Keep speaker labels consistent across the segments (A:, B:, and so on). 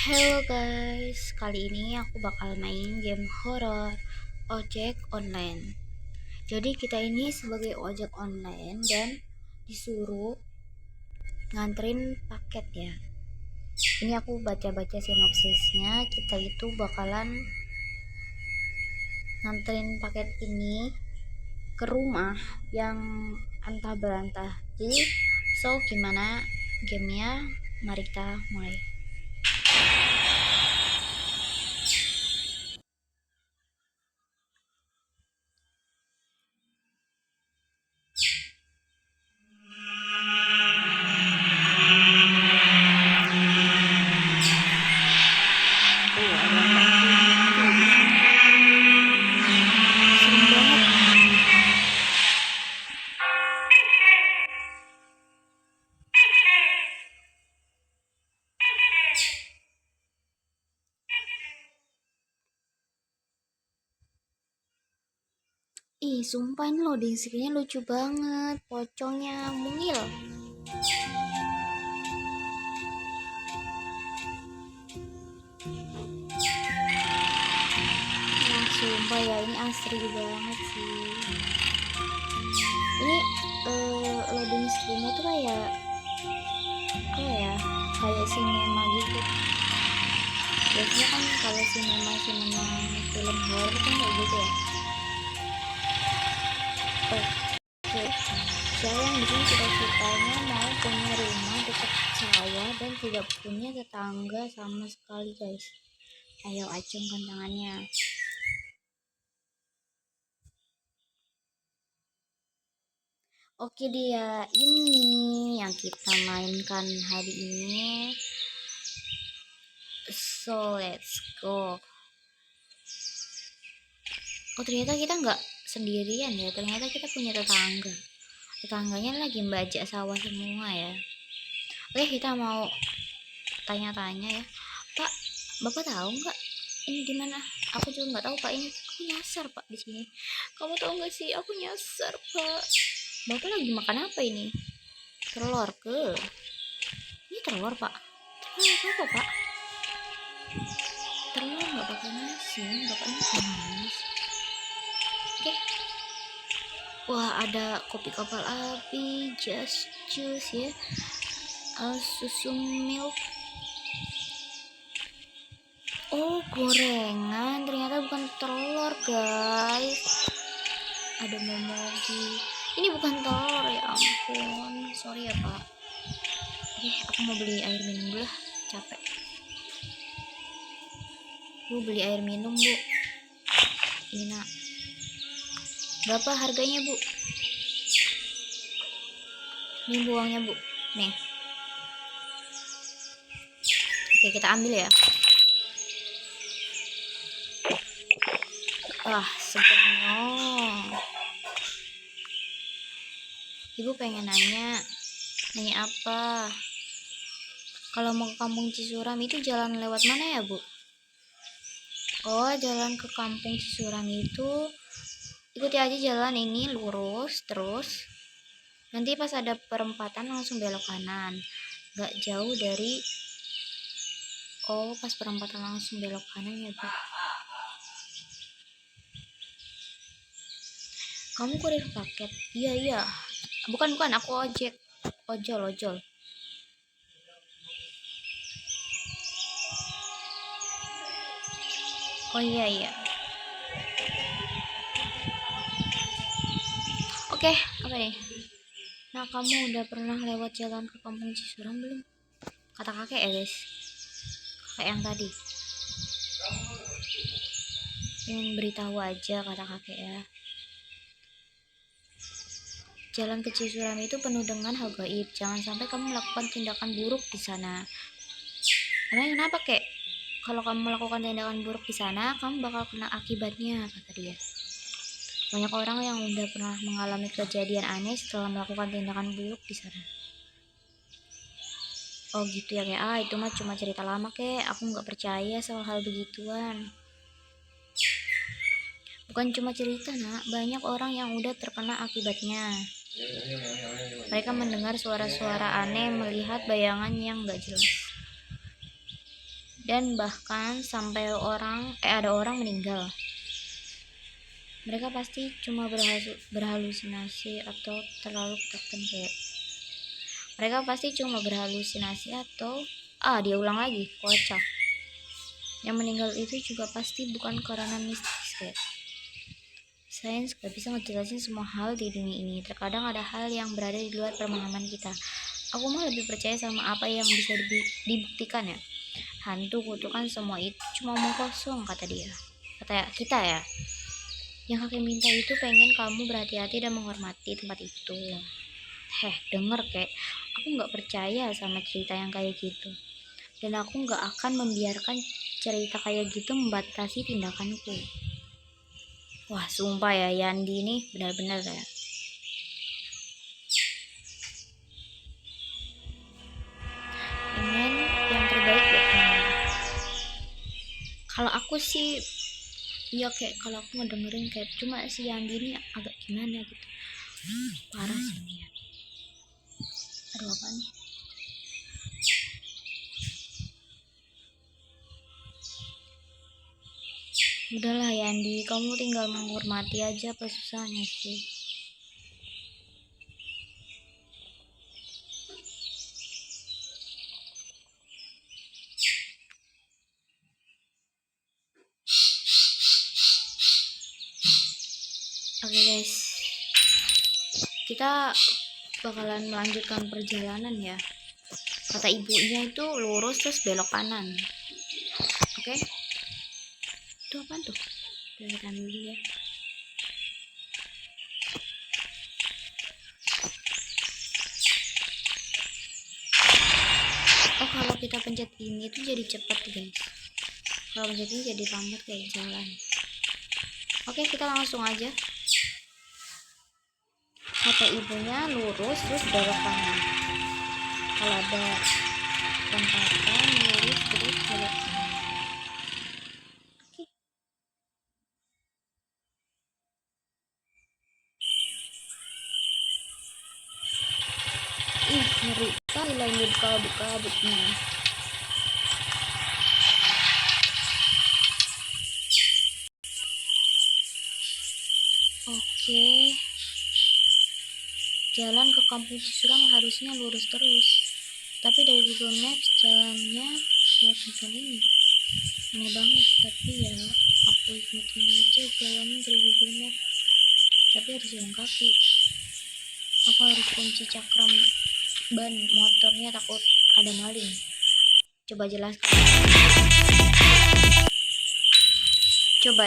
A: Halo guys, kali ini aku bakal main game horor ojek online. Jadi kita ini sebagai ojek online dan disuruh nganterin paket ya. Ini aku baca-baca sinopsisnya, kita itu bakalan nganterin paket ini ke rumah yang antah berantah. Jadi, gimana gamenya? Mari kita mulai. Oh, ada hantu di sini. Serem banget. Ih, sumpah ini loading screen-nya lucu banget. Pocongnya mungil. Wah, sumpah ya ini asri banget sih. Ini loading screen-nya tuh kayak apa ya? Kayak sinema gitu. Biasanya kan kalau sinema film horor kan kayak gitu ya. Oke, saya yang bikin cita-citanya mau punya rumah dekat sawah dan tidak punya tetangga sama sekali guys. Ayo acungkan tangannya. Oke dia ini yang kita mainkan hari ini. So let's go. Oh ternyata kita nggak sendirian ya. Ternyata kita punya tetangga. Tetangganya lagi membajak sawah semua ya. Oke kita mau tanya-tanya ya. Pak, Bapak tahu nggak ini di mana? Aku juga nggak tahu Pak, ini aku nyasar Pak di sini. Kamu tahu nggak sih aku nyasar Pak. Bapak lagi makan apa ini? Telur ke? Ini telur Pak. Telur apa Pak? Telur nggak pakai nasi, bapaknya gimana sih? Oke. Wah ada kopi kapal api, just juice ya, susu milk. Oh gorengan, ternyata bukan telur guys. Ada momogi. Ini bukan telur ya ampun, sorry ya Pak. Oke, aku mau beli air minum dulu lah, capek. Bu beli air minum bu. Ini nak. Berapa harganya bu? Ini buangnya bu. Nih. Oke kita ambil ya. Wah sempurna. Ibu pengen nanya apa? Kalau mau ke kampung Cisuram itu jalan lewat mana ya bu? Oh jalan ke kampung Cisuram itu ikuti aja jalan ini lurus terus. Nanti pas ada perempatan langsung belok kanan. Gak jauh dari. Oh pas perempatan langsung belok kanan ya bu. Kamu kurir paket? Iya. Bukan aku ojek. Ojol. Oh iya. Oke, apa nih? Nah, kamu udah pernah lewat jalan ke kampung Cisuram belum? Kata kakek ya guys. Kayak yang tadi. Pengen beritahu aja kata kakek ya. Jalan ke Cisuram itu penuh dengan hal gaib. Jangan sampai kamu melakukan tindakan buruk di sana. Emang kenapa kek? Kalau kamu melakukan tindakan buruk di sana, kamu bakal kena akibatnya, kata dia. Banyak orang yang udah pernah mengalami kejadian aneh setelah melakukan tindakan buruk di sana. Oh gitu ya kek. Itu mah cuma cerita lama kek. Aku nggak percaya soal hal begituan. Bukan cuma cerita nak, banyak orang yang udah terkena akibatnya. Mereka mendengar suara-suara aneh, melihat bayangan yang gak jelas. dan bahkan sampai ada orang meninggal. Mereka pasti cuma berhalusinasi atau terlalu ketakutan kayak. Mereka pasti cuma berhalusinasi atau dia ulang lagi, kocak. Yang meninggal itu juga pasti bukan karena mistis kayak. Sains gak bisa ngejelasin semua hal di dunia ini. Terkadang ada hal yang berada di luar pemahaman kita. Aku mah lebih percaya sama apa yang bisa dibuktikan ya. Hantu, kutukan, semua itu cuma omong kosong, kata dia. Kata kita ya. Yang kakek minta itu pengen kamu berhati-hati dan menghormati tempat itu. Denger kek. Aku gak percaya sama cerita yang kayak gitu. Dan aku gak akan membiarkan cerita kayak gitu membatasi tindakanku. Wah, sumpah ya, Yandi ini benar-benar ya. Ingin yang terbaik buat kamu. Kalau aku sih, ya kayak kalau aku ngedengerin kayak cuma si Yandi ini agak gimana gitu. Parah sih dia. Aduh, apa nih? Udahlah Yandi, kamu tinggal menghormati aja, apa susahnya sih? Oke guys, kita bakalan melanjutkan perjalanan ya. Kata ibunya itu lurus terus belok kanan. Oke? Itu apaan tuh? Kita ambil dulu ya. Oh, kalau kita pencet ini tuh jadi cepet guys. Kalau pencet ini jadi lambat kayak jalan. Oke, kita langsung aja. Kata ibunya lurus terus belok kanan. Kalau ada perempatan lurus terus belok kanan. Oke. Ih, ngeri kali lah ini kabut-kabutnya. Oke. Jalan ke kampung Cisurang harusnya lurus terus. Tapi dari Google Maps jalannya ya bukan ini. Aneh banget, tapi ya aku ikutin aja jalannya dari Google Maps. Tapi harus jalan kaki. Aku harus kunci cakram ban motornya, takut ada maling. Coba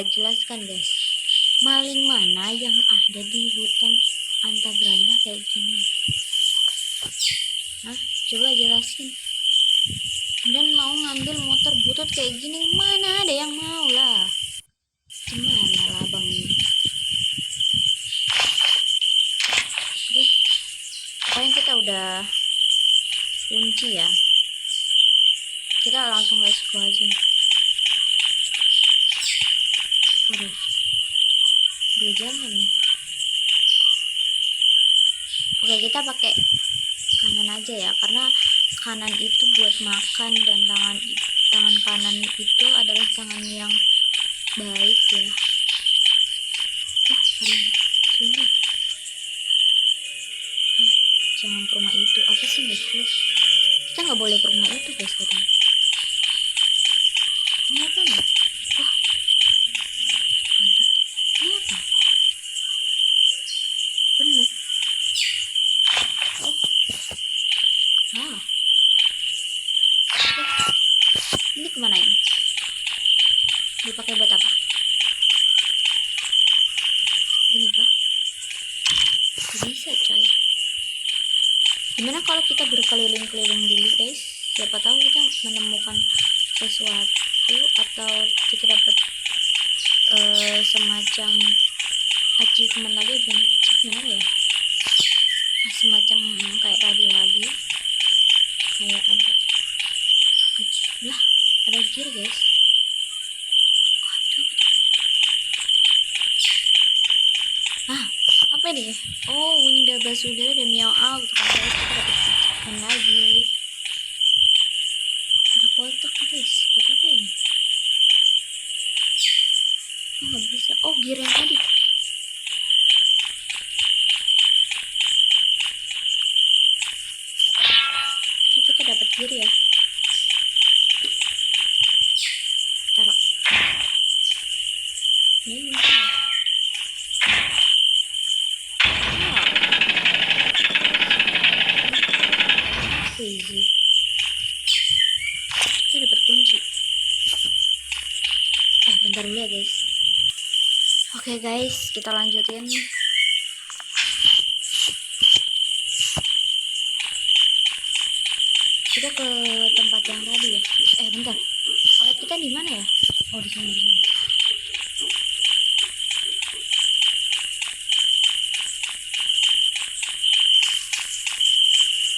A: jelaskan guys. Maling mana yang ada di hutan Antagranda kayak gini? Hah? Coba jelasin. Dan mau ngambil motor butut kayak gini, mana ada yang mau lah. Gimana lah bang ini? Oke. Pokoknya kita udah kunci ya. Kita langsung let's go aja. Waduh, 2 jalan nih. Oke, kita pakai kanan aja ya, karena kanan itu buat makan dan tangan kanan itu adalah tangan yang baik ya. Ada suara. Jangan ke rumah itu. Apa sih guys? Kita nggak boleh ke rumah itu guys katanya. Ini apa nih? Ini apa? Penuh. Ini kemana ini? Dipakai buat apa? Ini kah? Bisa coy. Gimana kalau kita berkeliling-keliling dulu guys? Siapa tahu kita menemukan sesuatu atau kita dapat semacam achievement lagi, dan achievement ya, semacam kayak tadi lagi, kayak ada lah, ada gear guys. Apa nih? Oh, Winda Basudara dan Miao Out. Guys, kita dapat achievement lagi. Aduh, kotak guys, buat apa ini? Oh, nggak bisa. Oh, gear yang tadi. Oke, kita dapat gear ya. Taruh. Ini mungkin ya. Crazy. Kita dapat kunci. Bentar dulu ya guys. Oke guys, kita lanjutin. Kita ke tempat yang tadi ya. Bentar. Paket kita di mana ya? Oh, di sini, di sini.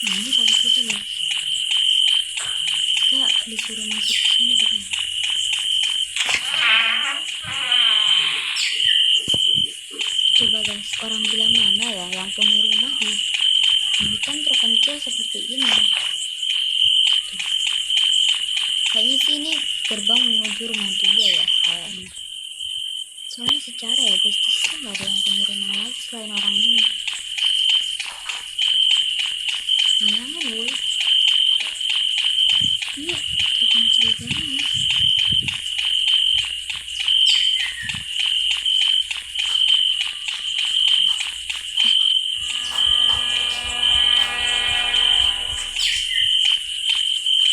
A: Nah, ini paket kita guys. Kita disuruh masuk sini katanya. Coba guys, orang bilang mana ya yang punya rumah di hutan terpencil seperti ini. Tuh. Kayaknya sih ini gerbang menuju rumah dia ya kayaknya. Soalnya secara ya guys, kan nggak ada yang punya rumah lagi selain orang ini. Bayangin loh, ini terpencil banget.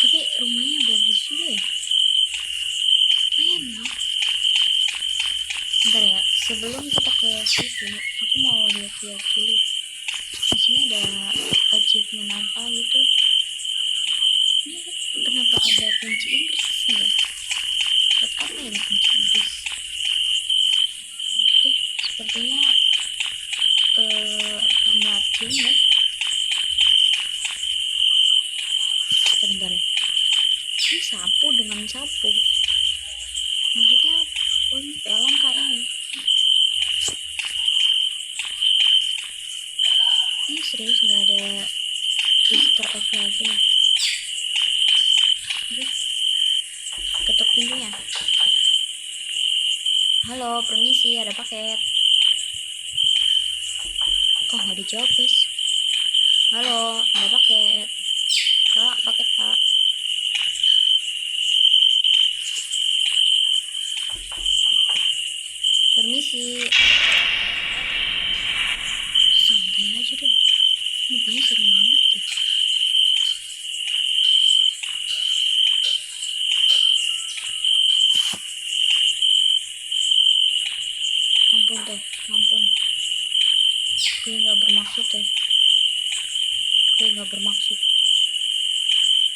A: Tapi rumahnya bagus juga ya. Lumayan loh. Bentar ya, sebelum kita ke situ, aku mau lihat-lihat dulu. Di sini ada achievement apa gitu. Ini kenapa ada kunci Inggris ya? Buat apa ini kunci Inggris? Oke, sepertinya nothing ya. Bentar ya. Ini sapu dengan sapu. Maksudnya ini pelan kayaknya. Ini serius nggak ada Easter egg lagi nih. Oke, ketuk pintunya. Halo, permisi, ada paket. Oh, nggak dijawab guys. Halo, ada paket. Kak, paket kak. Permisi. Santai aja dong. Mukanya serem banget deh. Ampun deh, ampun. Gue nggak bermaksud deh. Gue nggak bermaksud.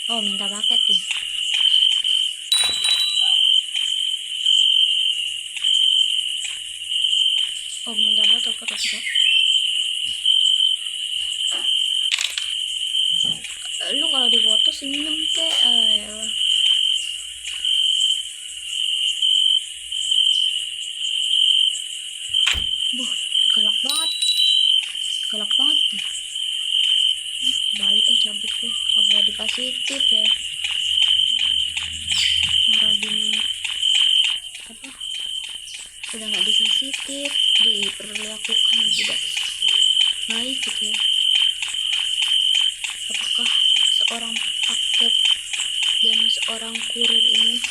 A: Oh, minta paket ya. Oh, minta foto. Lu kalau di foto senyum kek. Buh, galak banget deh. Balik ya, cabut gue. Kagak dikasih tip ya. Ngeradin apa? Udah nggak dikasih tip, diperlakukan tidak baik gitu ya. Apakah seorang paket dan seorang kurir ini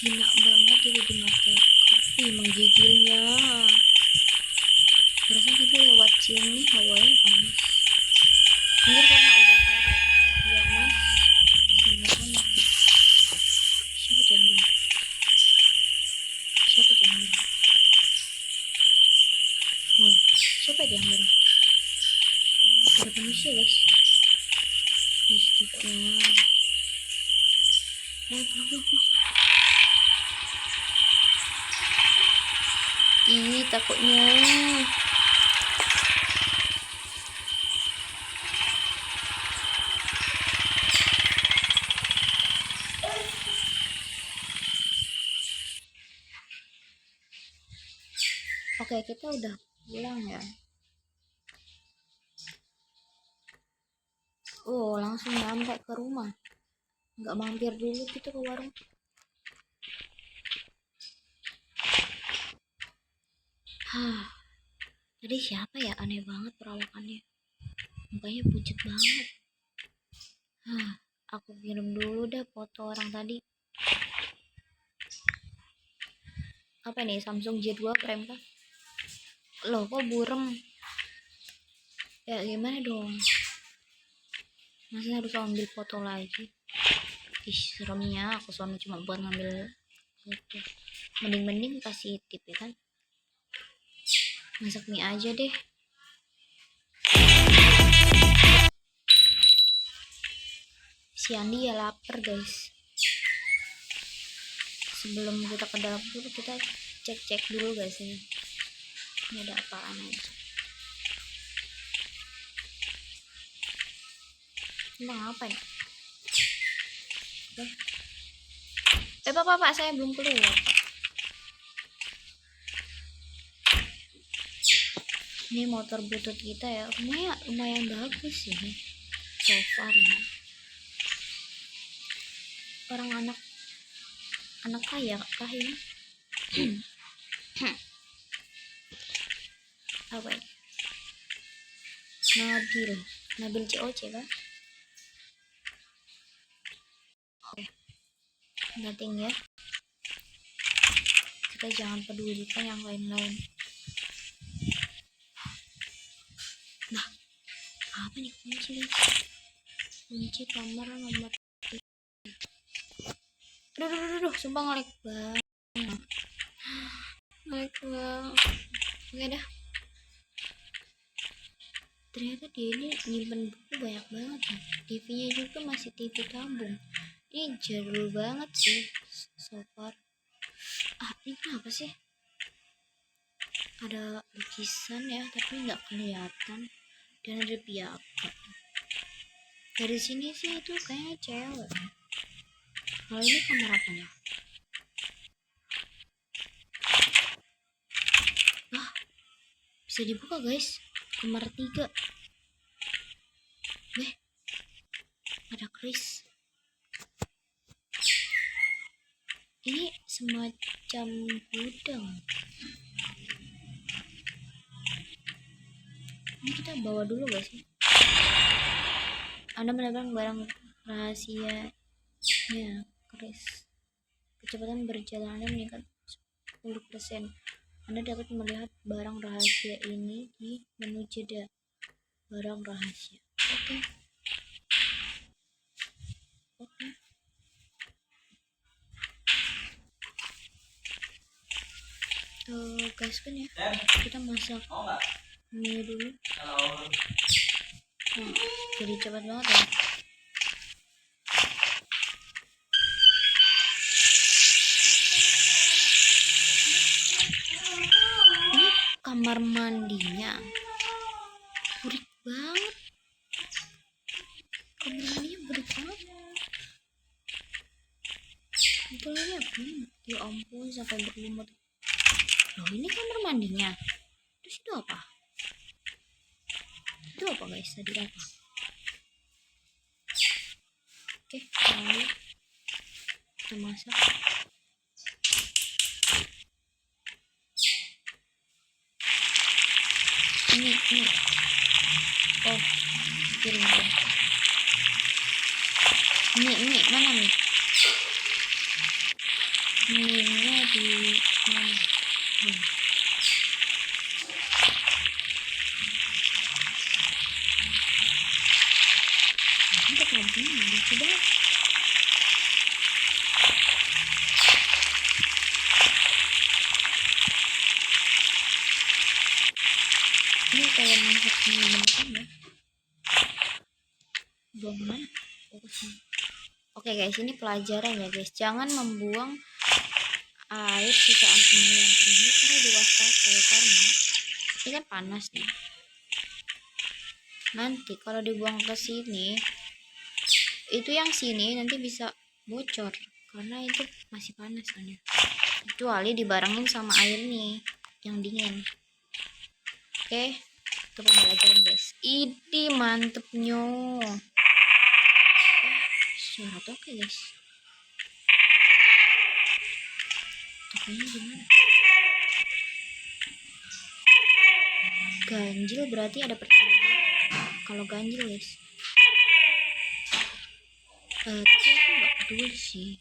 A: hina banget gitu di mata? Menggigilnya. Rasanya tadi lewat sini hawanya panas. Mungkin karena udah sore. Ya mas, sama-sama. Siapa diambil? Woi, siapa diambil? Ada manusia guys. Ih, takutnya. Bro. Ih, takutnya. Oke, kita udah pulang ya. Oh, langsung nyampe ke rumah. nggak mampir dulu gitu ke warung. Tadi siapa ya, aneh banget perawakannya, mukanya pucat banget. Aku kirim dulu dah foto orang tadi. Apa nih, Samsung J2 Prime kah? Loh kok burem ya, gimana dong, masih harus ambil foto lagi. Ih, seremnya aku suami cuma buat ngambil foto. Mending kasih tip ya kan, masak mie aja deh. Si Andi ya lapar guys. Sebelum kita ke dapur, kita cek dulu guys ini ada apaan aja. Tentang apa ya? Pak, saya belum keluar. Ini motor butut kita ya, rumahnya lumayan bagus sih so far ya. Orang anak kaya kah ini? Apa ya? Nabil COC kan? Oke, nothing ya, kita jangan pedulikan yang lain-lain. Nah, apa nih kunci kamar nomor. Aduh, sumpah ngelag banget. Oke dah, ternyata dia ini nyimpen buku banyak banget nih. TV-nya juga masih TV tabung. Ini jadul banget sih so far. Ini kenapa sih ada lukisan ya tapi nggak kelihatan, dan ada piaka. Dari sini sih itu kayaknya cewek. Kalau ini kamar apa ya? Bisa dibuka guys, kamar 3. Ada keris. Ini semacam gudang. Ini kita bawa dulu guys. Anda mendapatkan barang rahasia ya, keris. Kecepatan berjalan Anda meningkat 10%. Anda dapat melihat barang rahasia ini di menu jeda barang rahasia. Oke. Guys kan ya, kita masak mie dulu. Jadi cepat banget ya. Ini kamar mandinya burik banget. Kamar mandinya burik banget. Betulnya apa? Ya ampun, sampai berlumut. Loh, ini kamar mandinya. Terus itu apa? Itu apa guys? Tadi apa? Oke, lalu kita masak. Ini. Oh, piring. Ini mana nih? Minyak di mana? Untuk lagi coba. Ini kayak masak mie beneran ya. Buang mana? Oke guys, ini pelajaran ya guys. Jangan membuang air sisaan mie yang ini karena di wastafel, karena ini kan panas nih. Nanti kalau dibuang ke sini, itu yang sini nanti bisa bocor karena itu masih panas kan ya. Kecuali dibarengin sama air nih yang dingin. Oke, itu pembelajaran guys. Ini mantepnya. suara toke guys. Tokenya gimana? Ganjil berarti ada pertanda kalau ganjil guys. Tapi aku nggak peduli sih.